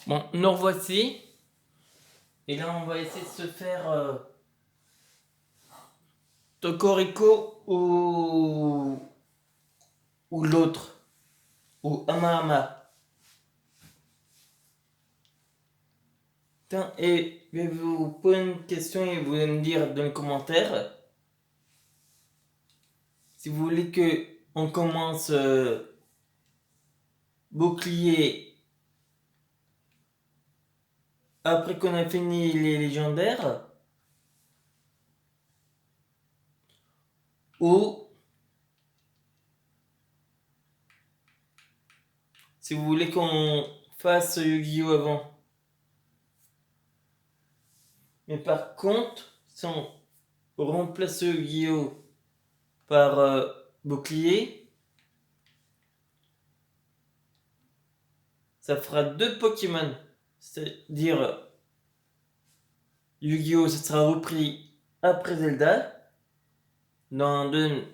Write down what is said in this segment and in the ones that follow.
Bon, nous revoici. Et là, on va essayer de se faire Tocorico ou l'autre. Ou Ama Ama. Tiens, et je vais vous poser une question et vous allez me dire dans les commentaires si vous voulez que on commence bouclier après qu'on a fini les légendaires ou si vous voulez qu'on fasse Yu-Gi-Oh avant. Mais par contre, si on remplace Yu-Gi-Oh par bouclier, ça fera deux Pokémon. C'est-à-dire, Yu-Gi-Oh! Ça sera repris après Zelda, dans le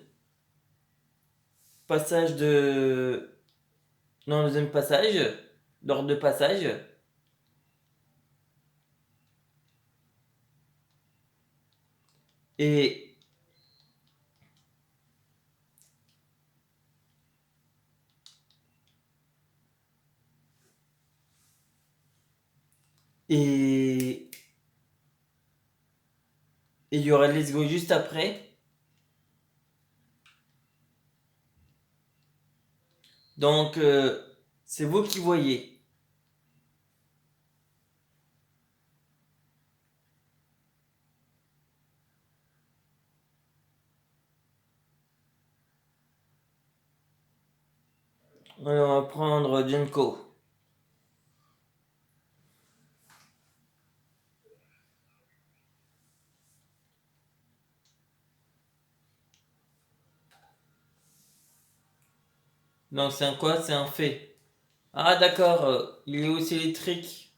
passage de. Dans le deuxième passage, d'ordre de passage. Et. Et. Et il y aura Let's Go juste après. Donc, c'est vous qui voyez. Alors, on va prendre Junko. Non, c'est un quoi? C'est un fait. Ah, d'accord, il est aussi électrique.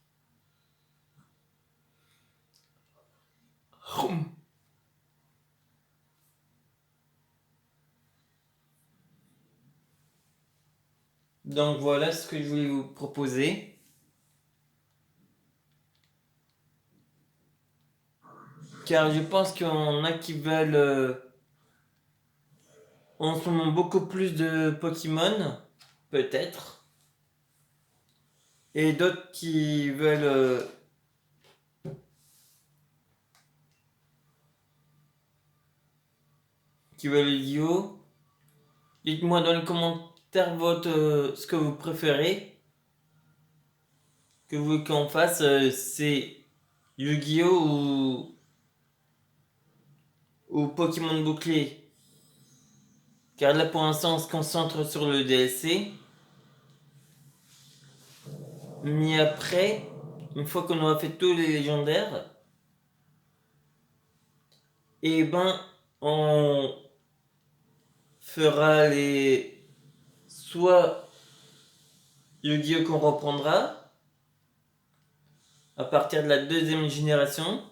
Donc, voilà ce que je voulais vous proposer. Car je pense qu'il y en a qui veulent en ce moment beaucoup plus de Pokémon, peut-être. Et d'autres qui veulent Yu-Gi-Oh! Dites-moi dans les commentaires ce que vous préférez. Que vous voulez qu'on fasse, c'est Yu-Gi-Oh! Ou Pokémon Bouclier. Car là pour l'instant on se concentre sur le DLC. Mais après, une fois qu'on aura fait tous les légendaires, et ben on fera les soit Yu-Gi-Oh! Qu'on reprendra à partir de la deuxième génération,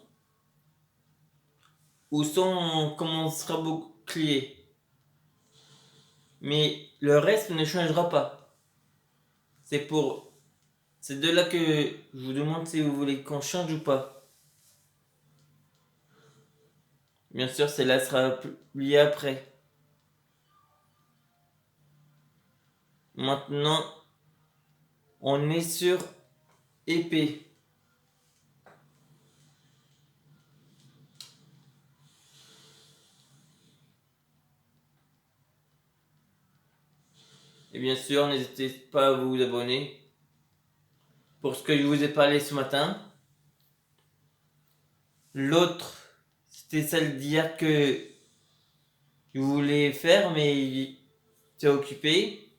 ou soit on commencera bouclier. Mais le reste ne changera pas. C'est pour. C'est de là que je vous demande si vous voulez qu'on change ou pas. Bien sûr, celle-là sera publiée après. Maintenant, on est sur épée. Et bien sûr, n'hésitez pas à vous abonner pour ce que je vous ai parlé ce matin. L'autre, c'était celle d'hier que je voulais faire, mais c'est occupé.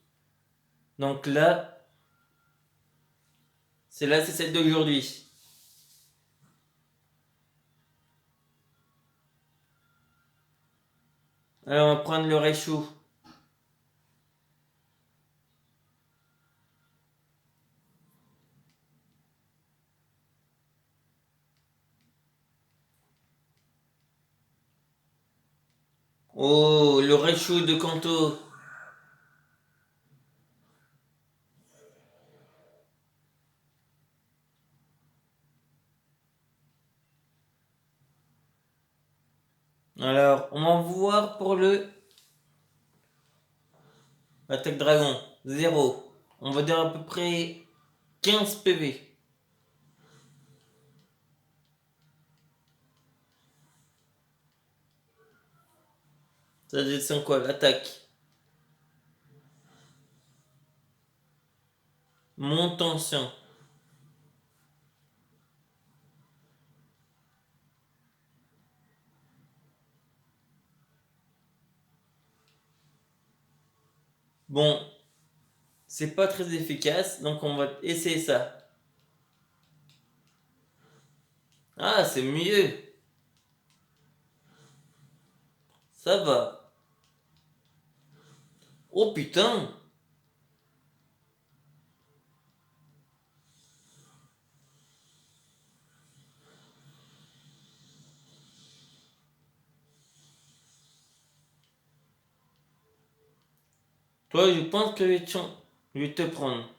Donc là, c'est celle d'aujourd'hui. Alors, on va prendre le Raichu. Oh, le Raichu de Kanto. Alors, on va voir pour le attaque dragon. 0. On va dire à peu près 15 PV. Ça descend quoi? L'attaque. Mon tension. Bon, c'est pas très efficace, donc on va essayer ça. Ah, c'est mieux. Ça va. Oh putain. Toi, je pense que je vais te prendre.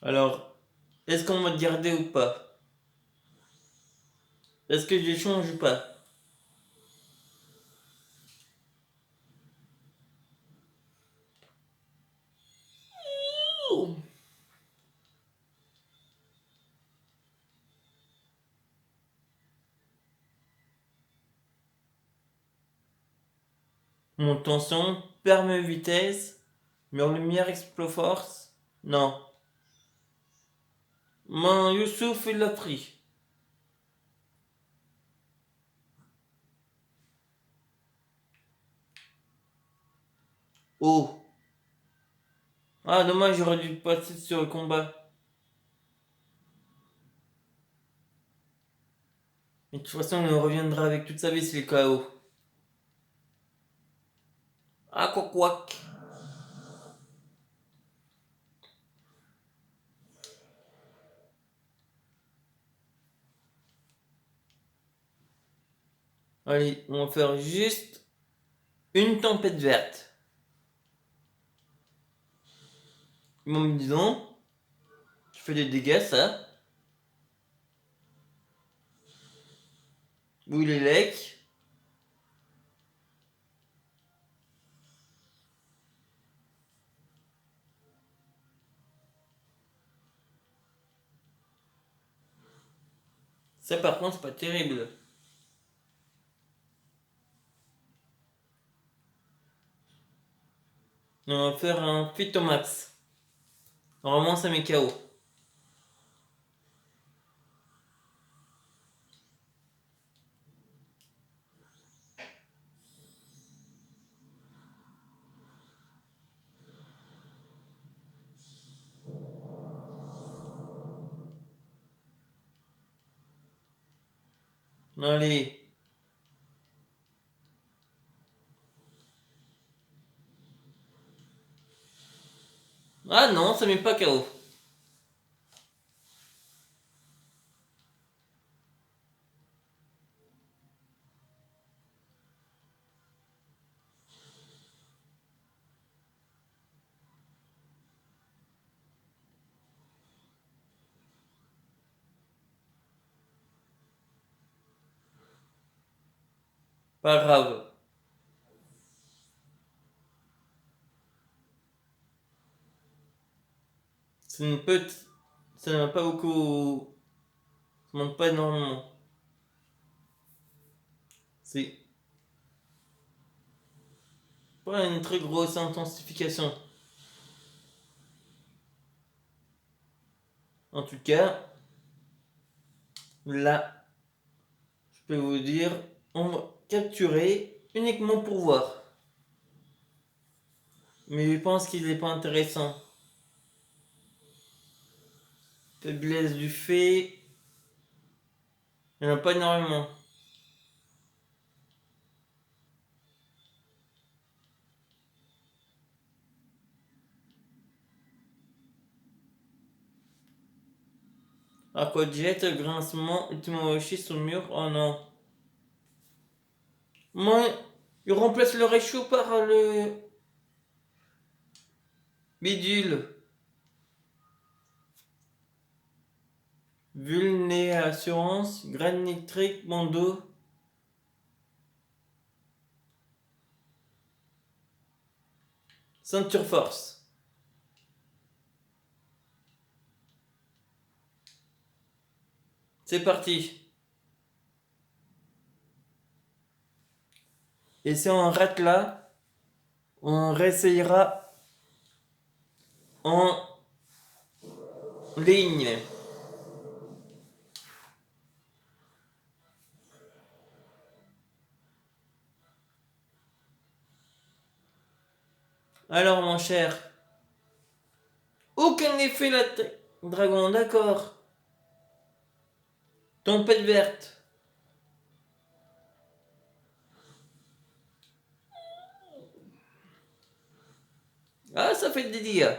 Alors, est-ce qu'on va te garder ou pas? Est-ce que je change ou pas? Ouh. Mon tension, perme vitesse, mur lumière, explo force. Non. Mon Youssouf, il l'a pris. Oh. Ah, dommage, j'aurais dû passer sur le combat. Mais de toute façon, il reviendra avec toute sa vie, c'est le KO. Ah, quoi, quoi. Allez, on va faire juste une tempête verte. Bon, dis donc, tu fais des dégâts, ça. Où il est lec. Ça, par contre, c'est pas terrible. On va faire un Phytomax. Normalement, ça met KO. Allez. Ah non, ça met pas KO. Pas grave. C'est une petite. Ça n'a pas beaucoup. Ça monte pas énormément. C'est pas une très grosse intensification. En tout cas, là, je peux vous dire, on va capturer uniquement pour voir. Mais je pense qu'il n'est pas intéressant. Faiblesse du fait, il n'y en a pas énormément. Aquajet, grincement, étymologie sur le mur. Oh non. Moi, il remplace le réchaud par le bidule. Vulnéassurance, graine nitrique, Mondo. Ceinture force. C'est parti. Et si on rate là, on réessayera en ligne. Alors mon cher, aucun effet dragon, d'accord. Tempête verte. Ah, ça fait des dégâts.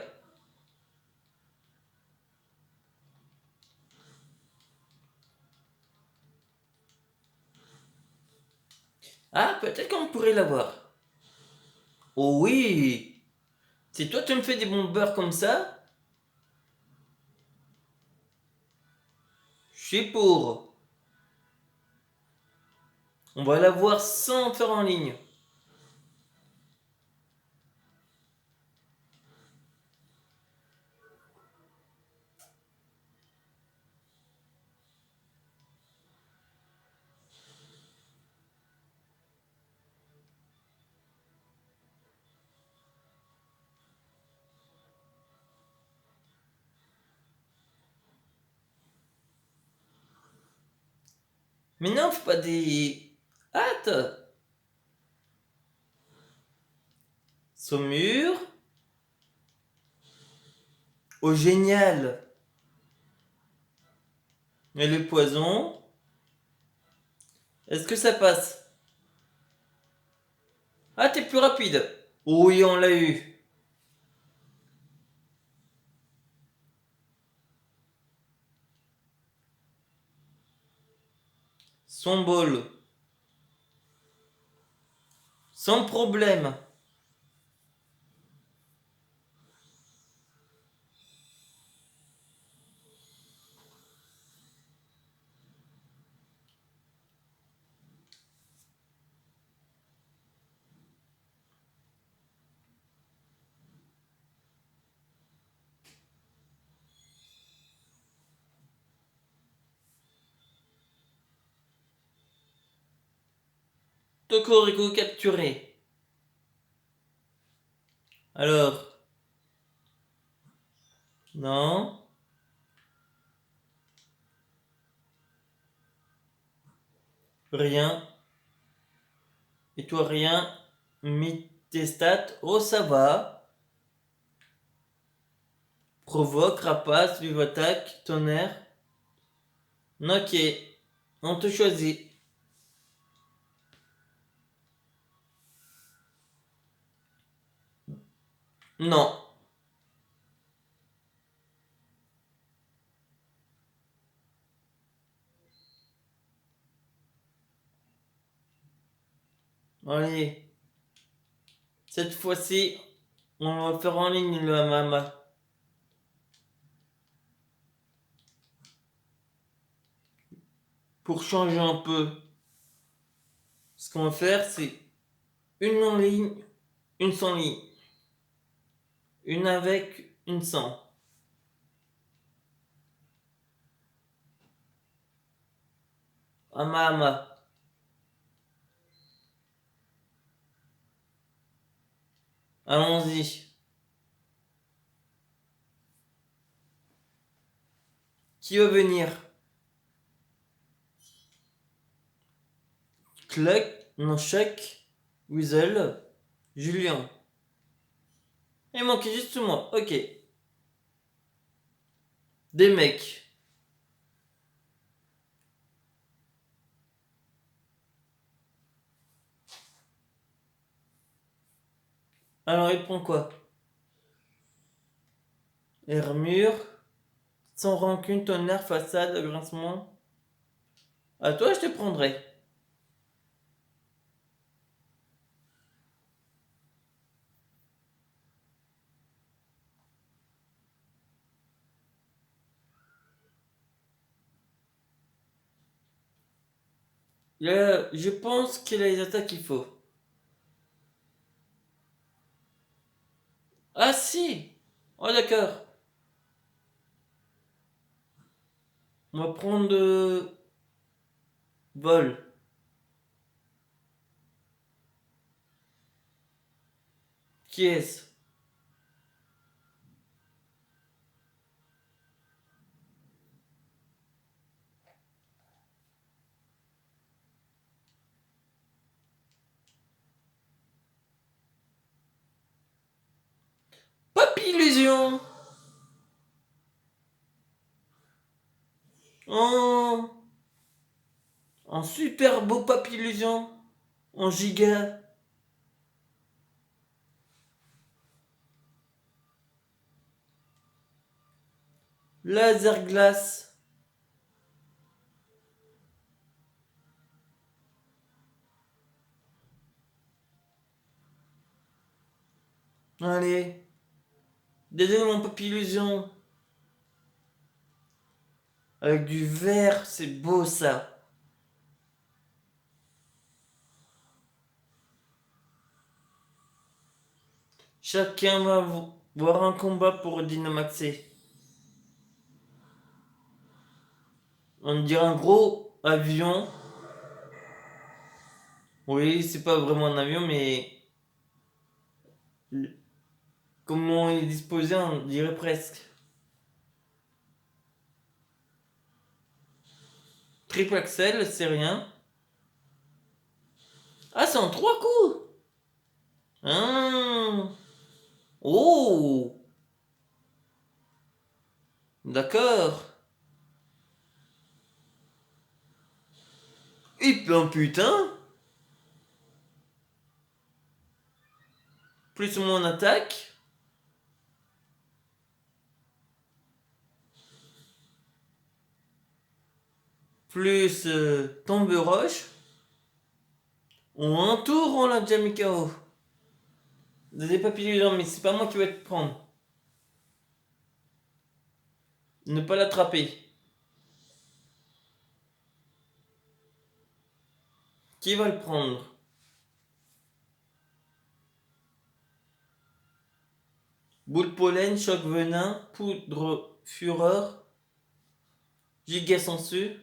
Ah, peut-être qu'on pourrait l'avoir. Oh oui. Si toi tu me fais des bombeurs comme ça, je suis pour. On va l'avoir sans faire en ligne. Mais non, fais pas des... Hâte. Saumure. Oh génial. Et le poison. Est-ce que ça passe? Ah, t'es plus rapide. Oui, on l'a eu. Son bol. Sans problème. Tokorico capturé. Alors. Non. Rien. Et toi, rien. Mis tes stats. Oh, ça va. Provoque, rapace, vive attaque, tonnerre. Ok. On te choisit. Non. Allez. Cette fois-ci, on va faire en ligne le Mama. Pour changer un peu. Ce qu'on va faire, c'est une en ligne, une sans ligne. Une avec, une sans. Ama. Allons-y. Qui va venir? Cluck, Nonchak, Weasel, Julien. Il manquait juste moi. Ok. Des mecs. Alors il prend quoi? Hermure. Sans rancune, tonnerre, façade, grincement. À toi, je te prendrai. Je pense qu'il a les attaques qu'il faut. Ah si. Oh d'accord. On va prendre vol. Qui est-ce? Papy Illusion. Oh, un super beau Papy Illusion. En giga. Laser glace. Allez. Désolé mon Papy Illusion. Avec du vert, c'est beau ça. Chacun va voir un combat pour Dynamaxer. On dirait un gros avion. Oui, c'est pas vraiment un avion, mais comment il est disposé, on dirait presque. Triple axel, c'est rien. Ah, c'est en trois coups. Ah. Oh. D'accord. Et ben putain. Plus mon attaque. Plus tombe roche. En un tour, on l'a déjà mis KO. Des papillons, mais c'est pas moi qui vais te prendre. Ne pas l'attraper. Qui va le prendre? Boule pollen, choc venin, poudre fureur, giga sensu,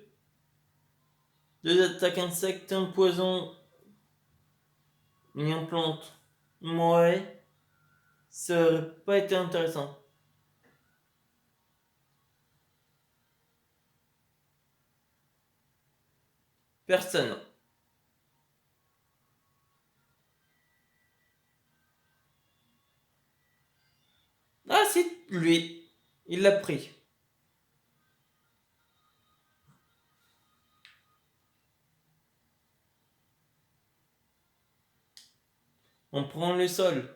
deux attaques insectes, un poison, une plante. Ouais, ça aurait pas été intéressant. Personne. Ah si, lui. Il l'a pris. On prend le sol.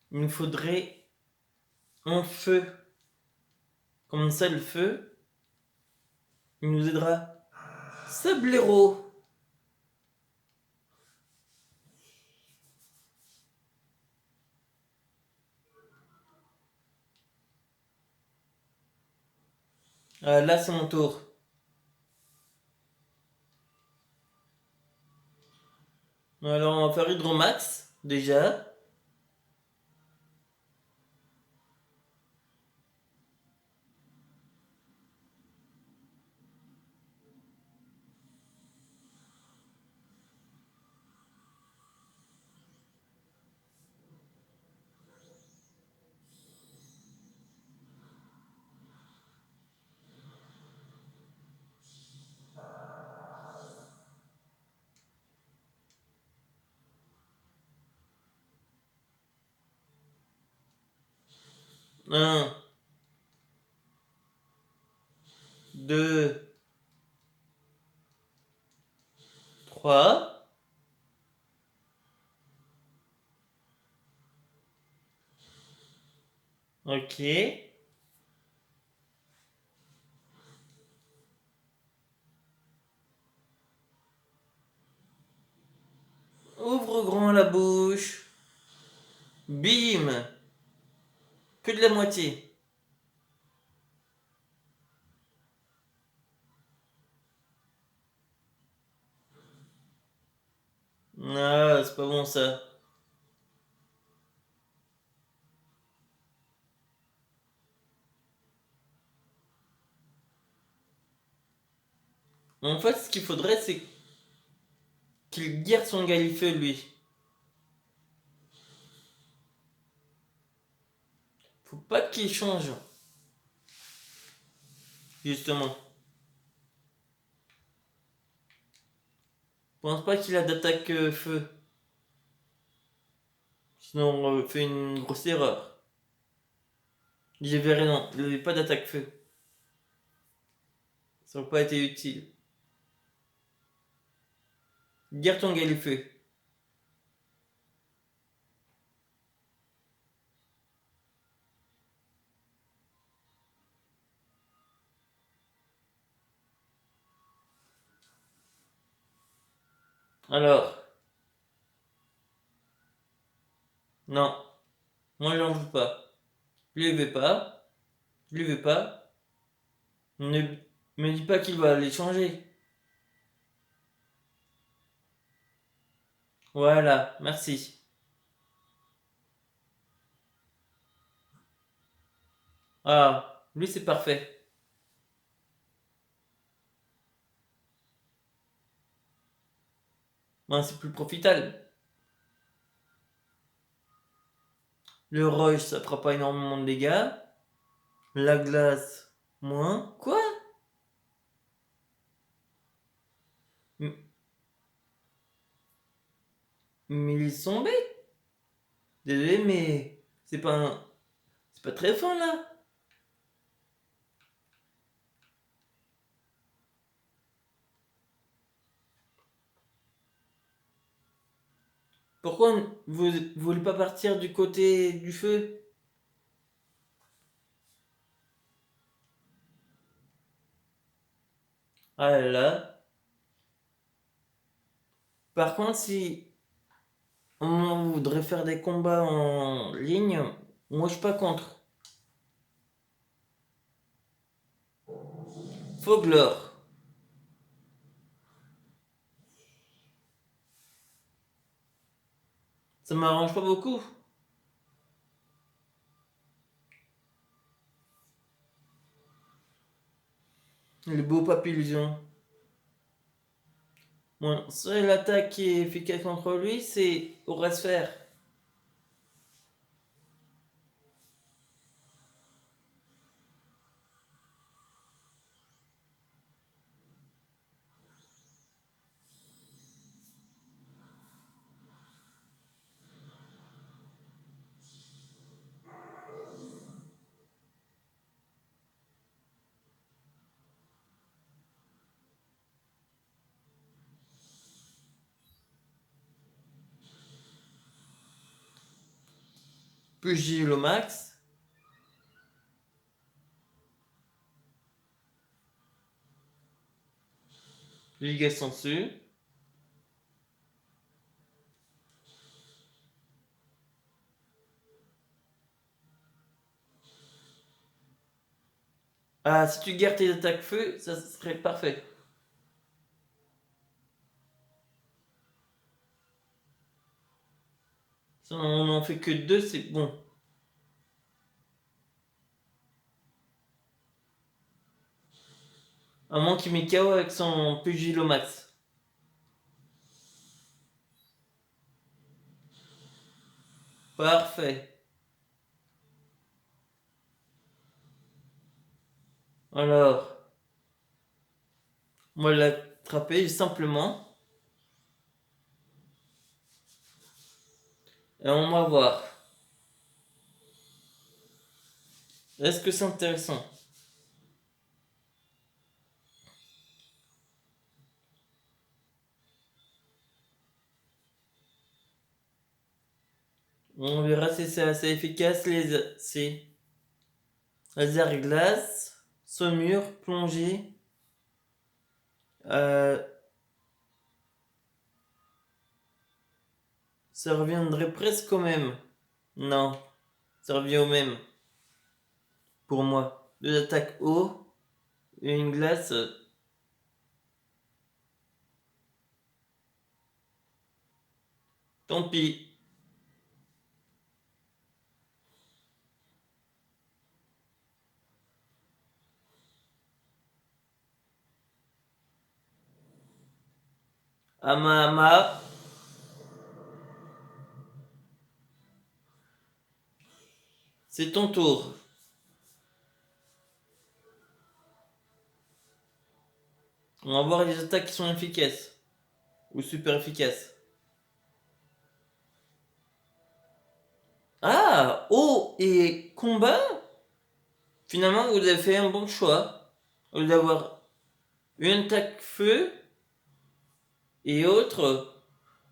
Il nous faudrait un feu. Comme ça, le feu, il nous aidera. Sablero. Là, c'est mon tour. Alors, on va faire Hydromax, déjà. Un. 2, 3. Ok. Ouvre grand la bouche. Bim. Plus de la moitié. Ah, c'est pas bon ça. En fait, ce qu'il faudrait, c'est qu'il garde son galifeu, lui. Faut pas qu'il change. Justement. Je pense pas qu'il a d'attaque feu. Sinon, on fait une grosse erreur. J'ai verrai non, il n'avait pas d'attaque feu. Ça n'aurait pas été utile. Garde ton galifeu. Alors, non, moi j'en veux pas. Je lui veux pas. Je lui veux pas. Ne me dis pas qu'il va les changer. Voilà, merci. Ah, lui c'est parfait. Ben, c'est plus profitable. Le rush, ça fera pas énormément de dégâts. La glace, moins. Quoi? M- Mais ils sont bêtes. Désolé, mais c'est pas très fin là. Pourquoi vous voulez pas partir du côté du feu? Ah là là. Par contre, si on voudrait faire des combats en ligne, moi je suis pas contre. Fogler, ça m'arrange pas beaucoup. Le beau papillon. Bon, seule attaque qui est efficace contre lui, c'est Aurasphère. Pugilomax. Giga Sensu. Ah, si tu gardes tes attaques feu, ça serait parfait. Si on en fait que deux, c'est bon. À moins qu'il met KO avec son Pugilomax. Parfait. Alors, on va l'attraper simplement. Et on va voir. Est-ce que c'est intéressant? On verra si c'est assez efficace. C'est laser glace, saumure, plongée. Euh, Ça reviendrait presque au même. Non, ça revient au même. Pour moi. Deux attaques haut et une glace. Tant pis. Ama. C'est ton tour. On va voir les attaques qui sont efficaces. Ou super efficaces. Ah, eau et combat. Finalement, vous avez fait un bon choix. Au lieu d'avoir une attaque feu et autre,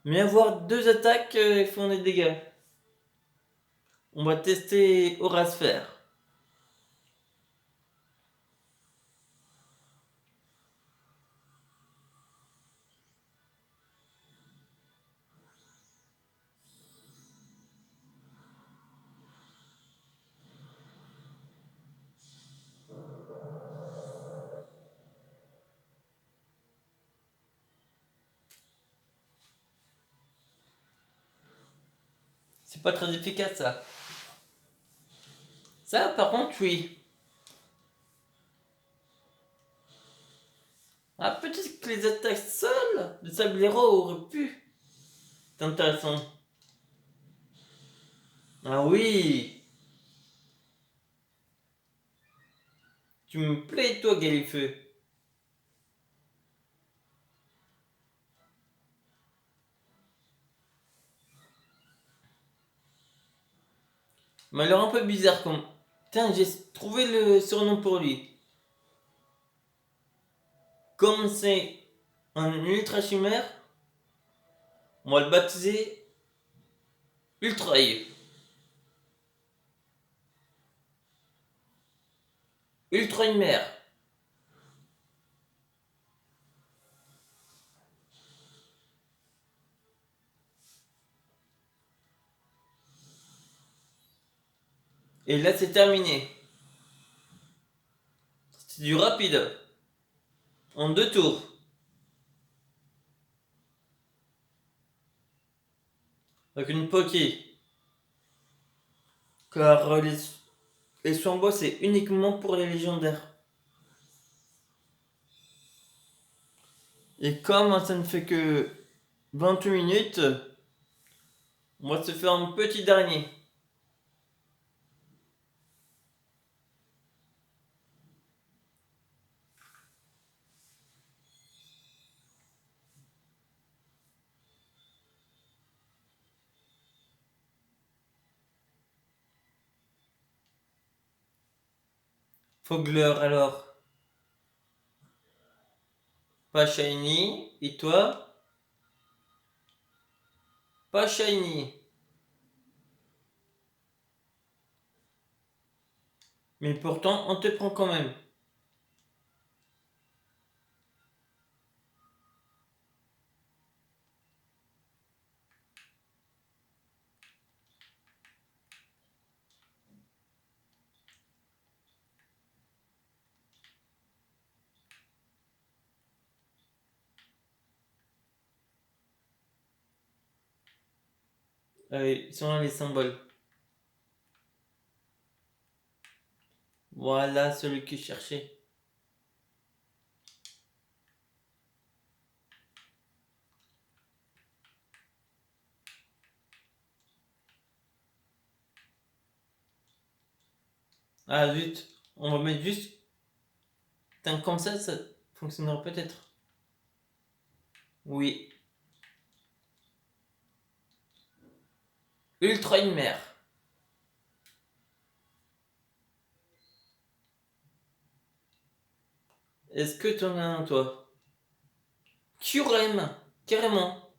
mais avoir deux attaques qui font des dégâts. On va tester Aura Sphère. C'est pas très efficace ça. Ça, par contre, oui. Ah, peut-être que les attaques seules de Sablero auraient pu. C'est intéressant. Ah oui. Tu me plais, toi, Galifeu. Mais alors un peu bizarre comme. Tiens, j'ai trouvé le surnom pour lui. Comme c'est un ultra chimère, on va le baptiser Ultra Eye. Ultra Chimère. Et là, c'est terminé. C'est du rapide. En 2 tours. Avec une Poké. Car les soins boss, c'est uniquement pour les légendaires. Et comme ça ne fait que 28 minutes, on va se faire un petit dernier. Fogler alors. Pas shiny. Et toi? Pas shiny. Mais pourtant, on te prend quand même. Ils sont là les symboles. Voilà celui que je cherchais. Ah zut, on va mettre juste. Putain, comme ça fonctionnera peut-être. Oui. Ultra une mère. Est-ce que tu en as un toi? Curem, carrément.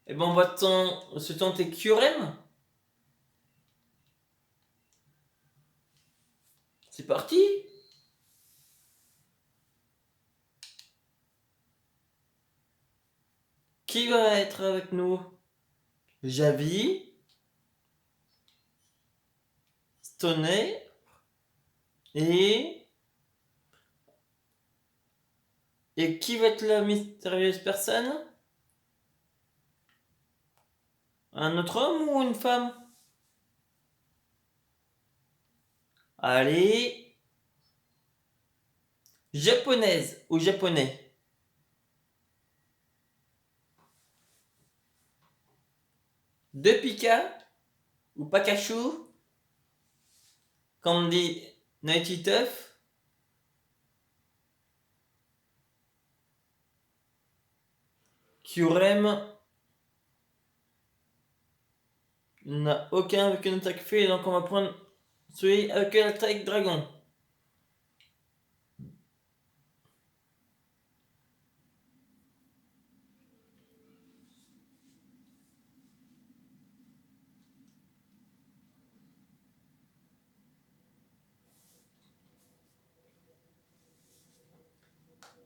Et ben on va se tenter Kyurem. C'est parti. Qui va être avec nous? Javi, Stoney et... Et qui va être la mystérieuse personne? Un autre homme ou une femme? Allez. Japonaise ou japonais? De Pika ou Pakachu? Comme dit Nighty Tuff. Kyurem n'a aucun avec une attaque fée, donc on va prendre celui avec l'attaque dragon.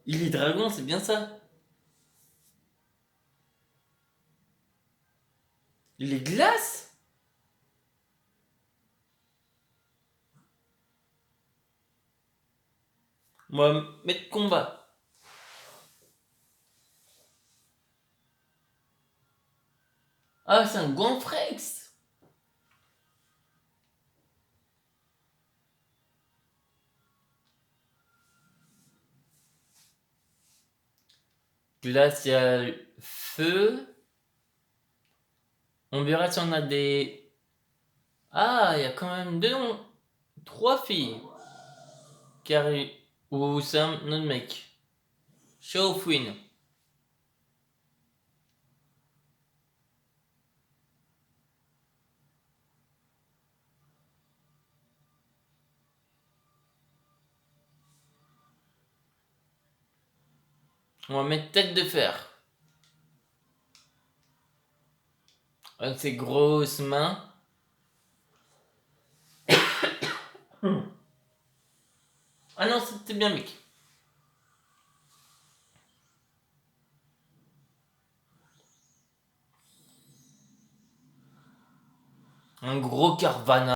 Il est dragon, c'est bien ça. Il est glace. On va mettre combat. Ah, c'est un Gonfrex. Glace, il y a feu. On verra si on a des... Ah, il y a quand même deux noms. Trois filles. Carrie ou Sam, notre mec. Shaofin. On va mettre tête de fer. Avec ses grosses mains. Ah non, c'était bien mec. Un gros Carvana.